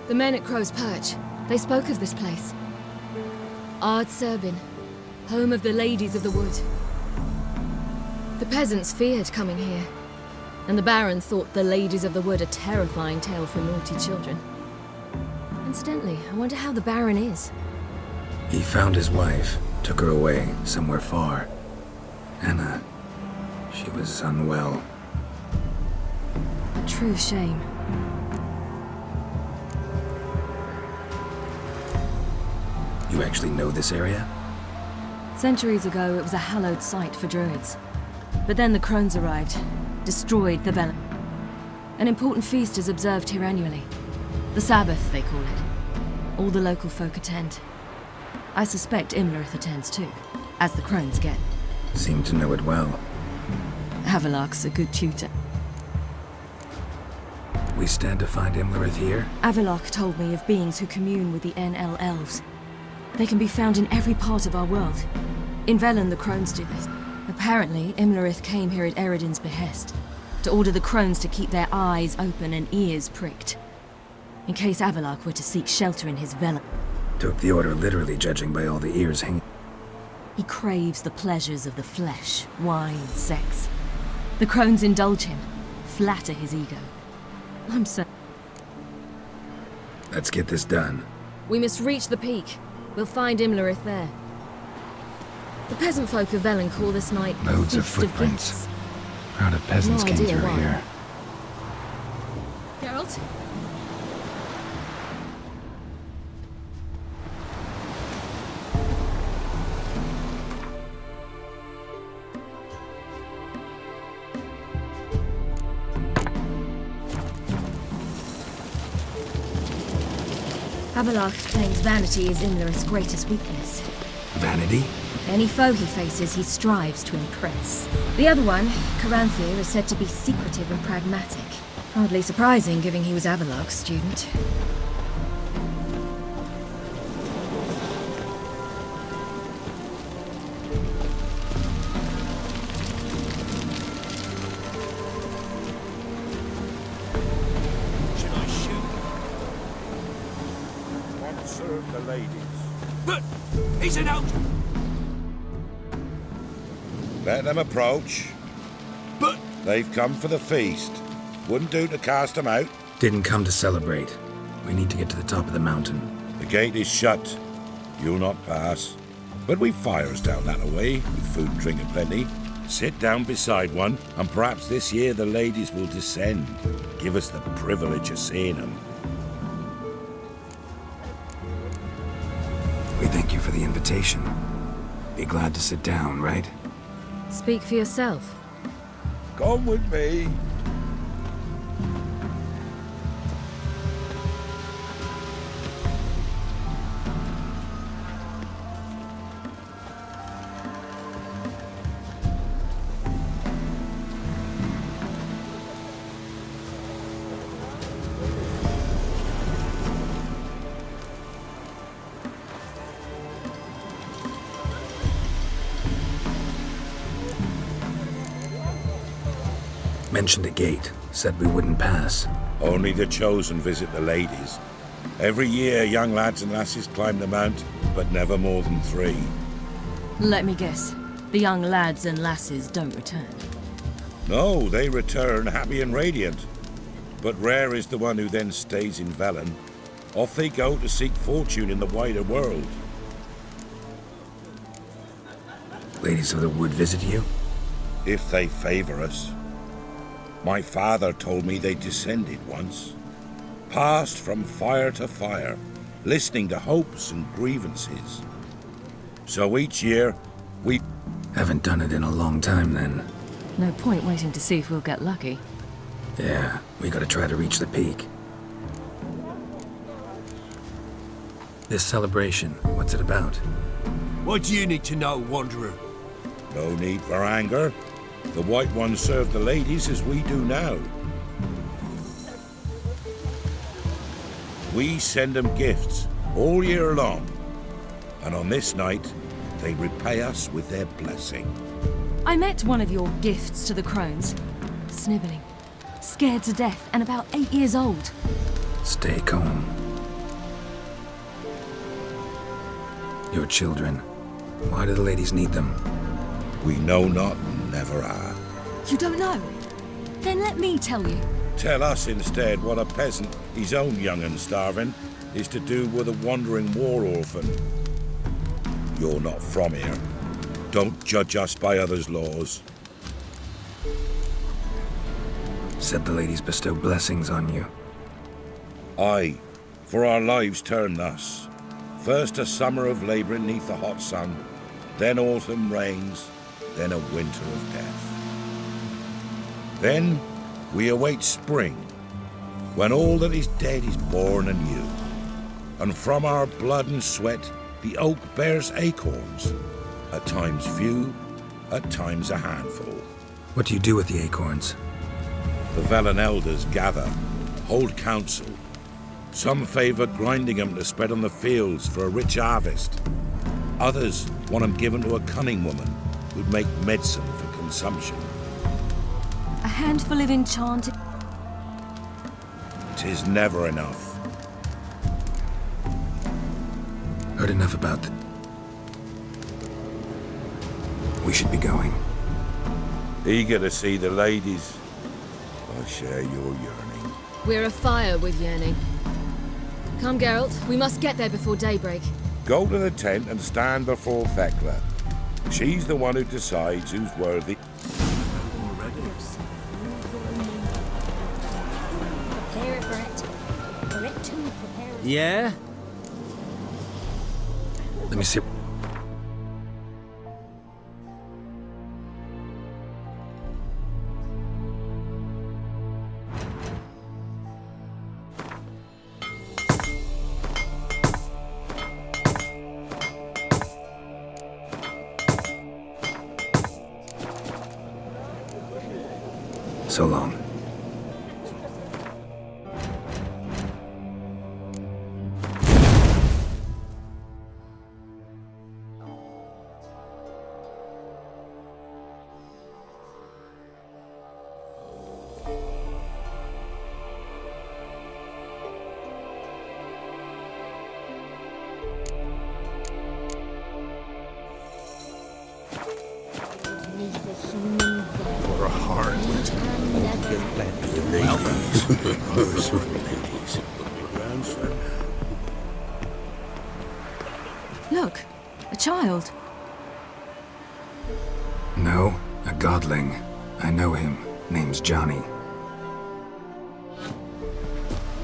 Speaker 19: The men at Crow's Perch, they spoke of this place. Ard Serbin, home of the Ladies of the Wood. The peasants feared coming here, and the Baron thought the Ladies of the Wood a terrifying tale for naughty children. Incidentally, I wonder how the Baron is.
Speaker 4: He found his wife, took her away, somewhere far. Anna, she was unwell.
Speaker 19: A true shame.
Speaker 4: You actually know this area?
Speaker 19: Centuries ago, it was a hallowed site for druids. But then the crones arrived, destroyed the Velen. An important feast is observed here annually. The Sabbath, they call it. All the local folk attend. I suspect Imlerith attends too, as the crones get.
Speaker 4: Seem to know it well.
Speaker 19: Avilark's a good tutor.
Speaker 4: We stand to find Imlerith here?
Speaker 19: Avilark told me of beings who commune with the NL elves. They can be found in every part of our world. In Velen, the crones do this. Apparently, Imlerith came here at Eredin's behest, to order the crones to keep their eyes open and ears pricked, in case Avilark were to seek shelter in his Velen.
Speaker 4: Took the order literally, judging by all the ears hanging.
Speaker 19: He craves the pleasures of the flesh, wine, sex. The crones indulge him, flatter his ego. I'm so...
Speaker 4: Let's get this done.
Speaker 19: We must reach the peak. We'll find Imlerith there. The peasant folk of Velen call this night
Speaker 4: Loads of
Speaker 19: Feast
Speaker 4: footprints.
Speaker 19: Gifts.
Speaker 4: Crowd of peasants
Speaker 19: No
Speaker 4: came
Speaker 19: idea
Speaker 4: through
Speaker 19: why.
Speaker 4: here.
Speaker 19: Geralt? Avilark claims vanity is Imlerith's greatest weakness.
Speaker 4: Vanity?
Speaker 19: Any foe he faces, he strives to impress. The other one, Caranthir, is said to be secretive and pragmatic. Hardly surprising, given he was Avalok's student.
Speaker 18: Should I shoot? One serve the ladies.
Speaker 20: But he's an out.
Speaker 3: Let them approach.
Speaker 20: But
Speaker 3: they've come for the feast. Wouldn't do to cast them out.
Speaker 4: Didn't come to celebrate. We need to get to the top of the mountain.
Speaker 3: The gate is shut. You'll not pass. But we've fires down that way, with food and drink aplenty. Sit down beside one, and perhaps this year the ladies will descend. Give us the privilege of seeing them.
Speaker 4: We thank you for the invitation. Be glad to sit down, right?
Speaker 19: Speak for yourself.
Speaker 3: Come with me.
Speaker 4: Mentioned a gate. Said we wouldn't pass.
Speaker 3: Only the chosen visit the ladies. Every year, young lads and lasses climb the mount, but never more than 3.
Speaker 19: Let me guess. The young lads and lasses don't return.
Speaker 3: No, they return happy and radiant. But rare is the one who then stays in Velen. Off they go to seek fortune in the wider world.
Speaker 4: Ladies of the Wood visit you?
Speaker 3: If they favor us. My father told me they descended once. Passed from fire to fire, listening to hopes and grievances. So each year, we...
Speaker 4: Haven't done it in a long time, then.
Speaker 19: No point waiting to see if we'll get lucky.
Speaker 4: Yeah, we gotta try to reach the peak. This celebration, what's it about?
Speaker 20: What do you need to know, Wanderer?
Speaker 3: No need for anger. The White Ones serve the ladies as we do now. We send them gifts all year long. And on this night, they repay us with their blessing.
Speaker 19: I met one of your gifts to the crones. Sniveling. Scared to death and about 8 years old.
Speaker 4: Stay calm. Your children. Why do the ladies need them?
Speaker 3: We know not and never are.
Speaker 19: You don't know? Then let me tell you.
Speaker 3: Tell us instead what a peasant, his own young and starving, is to do with a wandering war orphan. You're not from here. Don't judge us by others' laws.
Speaker 4: Said the ladies bestow blessings on you.
Speaker 3: Aye, for our lives turn thus. First a summer of labouring neath the hot sun, then autumn rains, then a winter of death. Then we await spring, when all that is dead is born anew. And from our blood and sweat the oak bears acorns, at times few, at times a handful.
Speaker 4: What do you do with the acorns?
Speaker 3: The Velen elders gather, hold council. Some favour grinding them to spread on the fields for a rich harvest. Others want them given to a cunning woman who'd make medicine for consumption.
Speaker 19: A handful of enchanted...
Speaker 3: 'Tis never enough.
Speaker 4: Heard enough about the... We should be going.
Speaker 3: Eager to see the ladies. I share your yearning.
Speaker 19: We're afire with yearning. Come, Geralt. We must get there before daybreak.
Speaker 3: Go to the tent and stand before Thekla. She's the one who decides who's worthy.
Speaker 15: Yeah?
Speaker 4: Let me see. So long.
Speaker 13: For a heart. Plenty of ladies. Ladies. Grandson.
Speaker 19: Look, a child.
Speaker 4: No, a godling. I know him. Name's Johnny.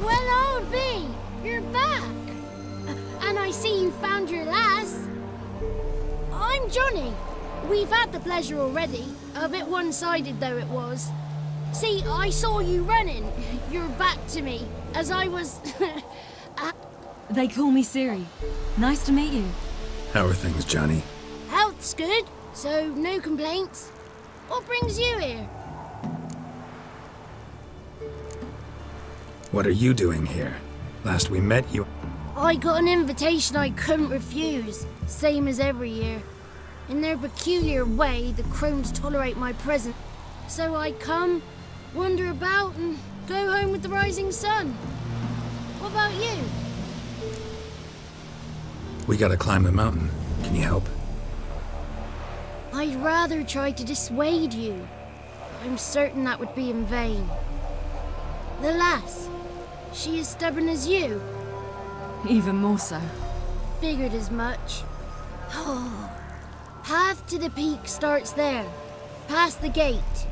Speaker 21: Well, old B, you're back. And I see you found your lass. I'm Johnny. We've had the pleasure already. A bit one-sided though it was. See, I saw you running. Your back to me, as I was...
Speaker 19: They call me Siri. Nice to meet you.
Speaker 4: How are things, Johnny?
Speaker 21: Health's good, so no complaints. What brings you here?
Speaker 4: What are you doing here? Last we met, you...
Speaker 21: I got an invitation I couldn't refuse, same as every year. In their peculiar way, the crones tolerate my presence. So I come, wander about, and go home with the rising sun. What about you?
Speaker 4: We gotta climb the mountain. Can you help?
Speaker 21: I'd rather try to dissuade you. I'm certain that would be in vain. The lass, she as stubborn as you?
Speaker 19: Even more so.
Speaker 21: Figured as much. Oh. Path to the peak starts there, past the gate.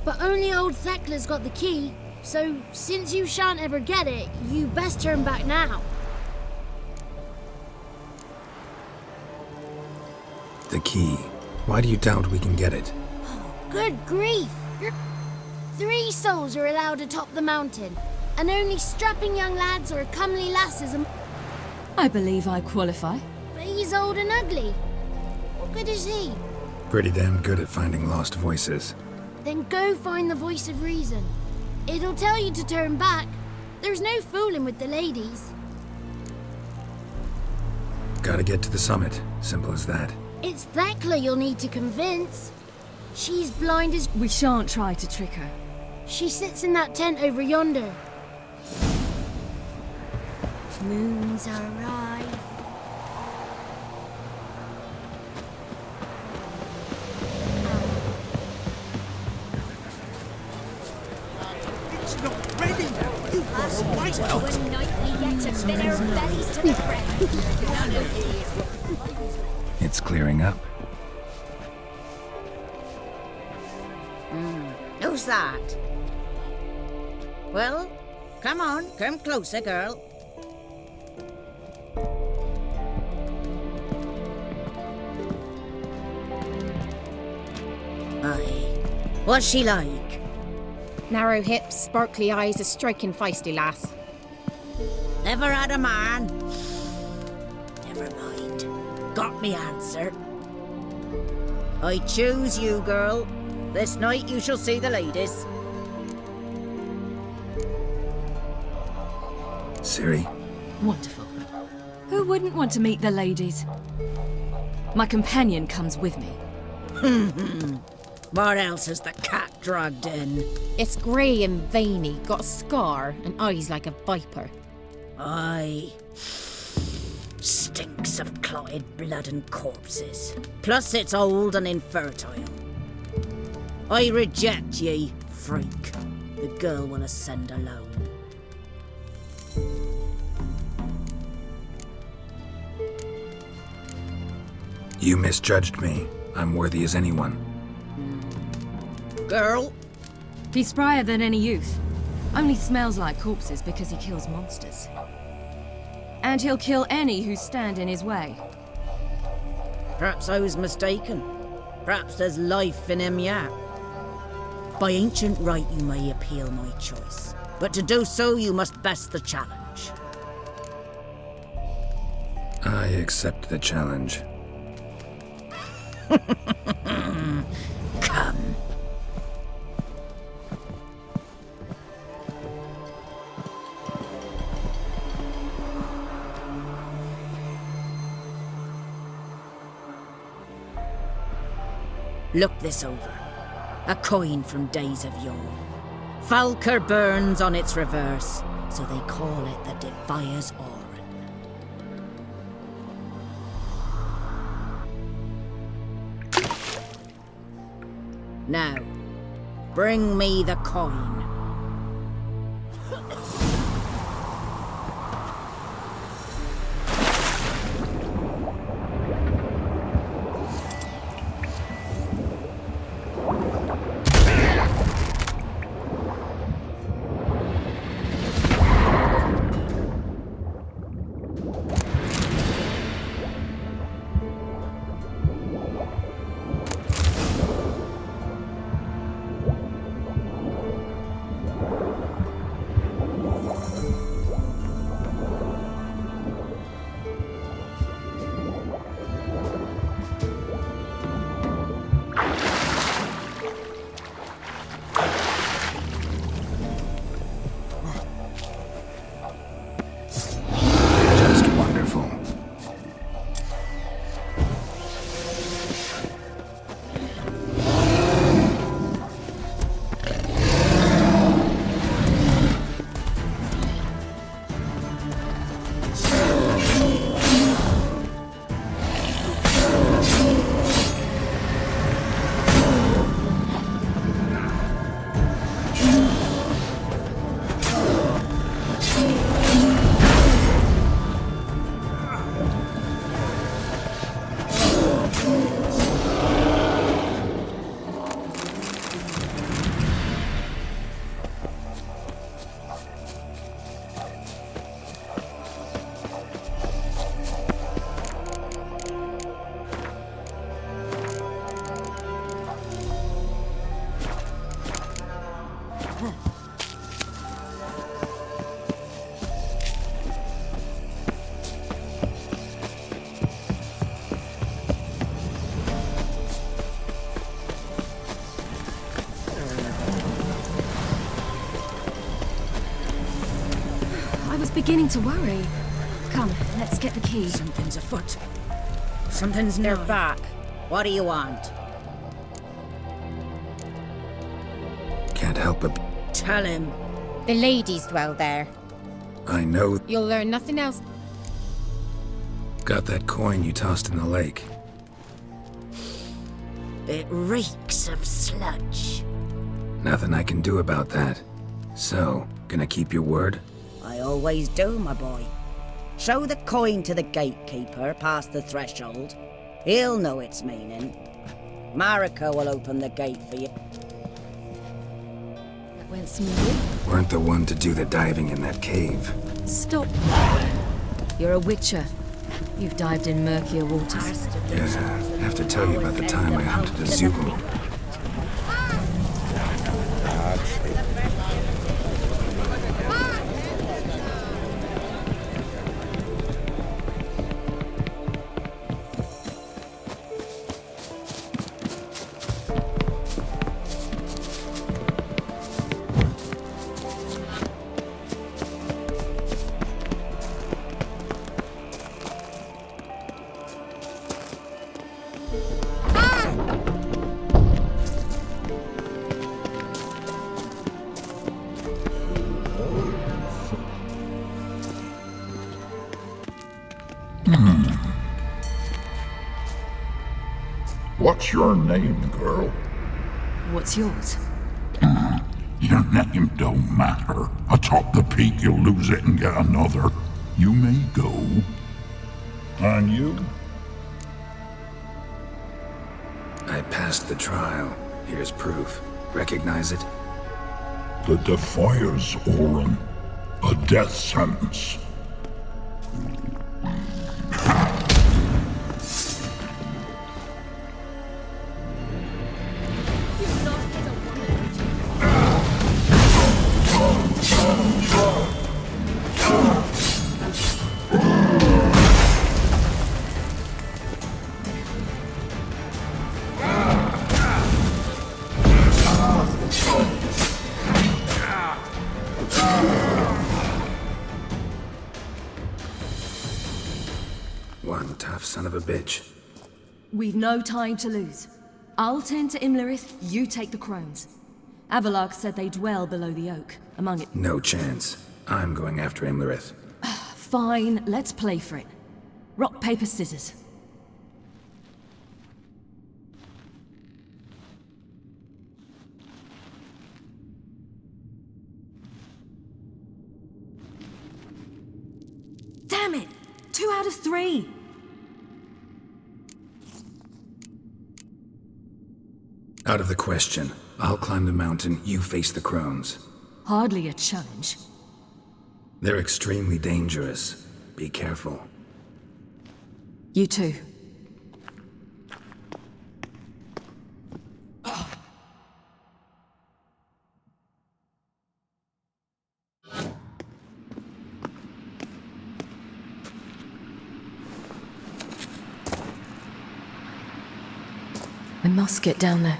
Speaker 21: But only old Thekla's got the key, so since you shan't ever get it, you best turn back now.
Speaker 4: The key. Why do you doubt we can get it?
Speaker 21: Good grief! 3 souls are allowed atop the mountain, and only strapping young lads or comely lasses and...
Speaker 19: I believe I qualify.
Speaker 21: But he's old and ugly. What good is he?
Speaker 4: Pretty damn good at finding lost voices.
Speaker 21: Then go find the voice of reason. It'll tell you to turn back. There's no fooling with the ladies.
Speaker 4: Gotta get to the summit. Simple as that.
Speaker 21: It's Thekla you'll need to convince. She's blind as...
Speaker 19: We shan't try to trick her.
Speaker 21: She sits in that tent over yonder. Moons are right.
Speaker 20: It's not ready. You've got to wait.
Speaker 21: One night we get to fill our bellies to the brim.
Speaker 4: It's clearing up.
Speaker 22: Who's that? Well, come on, come closer, girl. Aye. What's she like?
Speaker 6: Narrow hips, sparkly eyes, a striking feisty lass.
Speaker 22: Never had a man. Never mind. Got me answer. I choose you, girl. This night you shall see the ladies.
Speaker 4: Siri?
Speaker 19: Wonderful. Who wouldn't want to meet the ladies? My companion comes with me.
Speaker 22: What else has the cat dragged in?
Speaker 6: It's grey and veiny, got a scar, and eyes like a viper.
Speaker 22: Aye. Stinks of clotted blood and corpses. Plus it's old and infertile. I reject ye, freak. The girl will ascend alone.
Speaker 4: You misjudged me. I'm worthy as anyone.
Speaker 22: Girl?
Speaker 19: He's sprier than any youth. Only smells like corpses because he kills monsters. And he'll kill any who stand in his way.
Speaker 22: Perhaps I was mistaken. Perhaps there's life in him yet. By ancient right you may appeal my choice. But to do so you must best the challenge.
Speaker 4: I accept the challenge.
Speaker 22: Come. Look this over. A coin from days of yore. Falker burns on its reverse, so they call it the Defier's Oren. Now, bring me the coin.
Speaker 1: Beginning to worry. Come, let's get the key.
Speaker 22: Something's afoot. Something's near back. What do you want?
Speaker 4: Can't help but...
Speaker 22: Tell him.
Speaker 6: The ladies dwell there.
Speaker 4: I know.
Speaker 6: You'll learn nothing else.
Speaker 4: Got that coin you tossed in the lake.
Speaker 22: It reeks of sludge.
Speaker 4: Nothing I can do about that. So, gonna keep your word?
Speaker 22: I always do, my boy. Show the coin to the gatekeeper past the threshold. He'll know its meaning. Marika will open the gate for you.
Speaker 1: That went smoothly.
Speaker 4: Weren't the one to do the diving in that cave.
Speaker 1: Stop. You're a witcher. You've dived in murkier waters.
Speaker 4: Yeah, I have to tell you about the time I hunted a Zugel.
Speaker 5: What's your name, girl?
Speaker 1: What's yours?
Speaker 5: Your name don't matter. Atop the peak, you'll lose it and get another. You may go. And you?
Speaker 4: I passed the trial. Here's proof. Recognize it?
Speaker 5: The Defier's Oren. A death sentence.
Speaker 4: One tough son of a bitch.
Speaker 19: We've no time to lose. I'll tend to Imlerith, you take the crones. Avalark said they dwell below the oak, among it.
Speaker 4: No chance. I'm going after Imlerith.
Speaker 19: Fine, let's play for it. Rock, paper, scissors. Damn it! 2 out of 3!
Speaker 4: Out of the question. I'll climb the mountain, you face the crones.
Speaker 19: Hardly a challenge.
Speaker 4: They're extremely dangerous. Be careful.
Speaker 19: You too. I must get down there.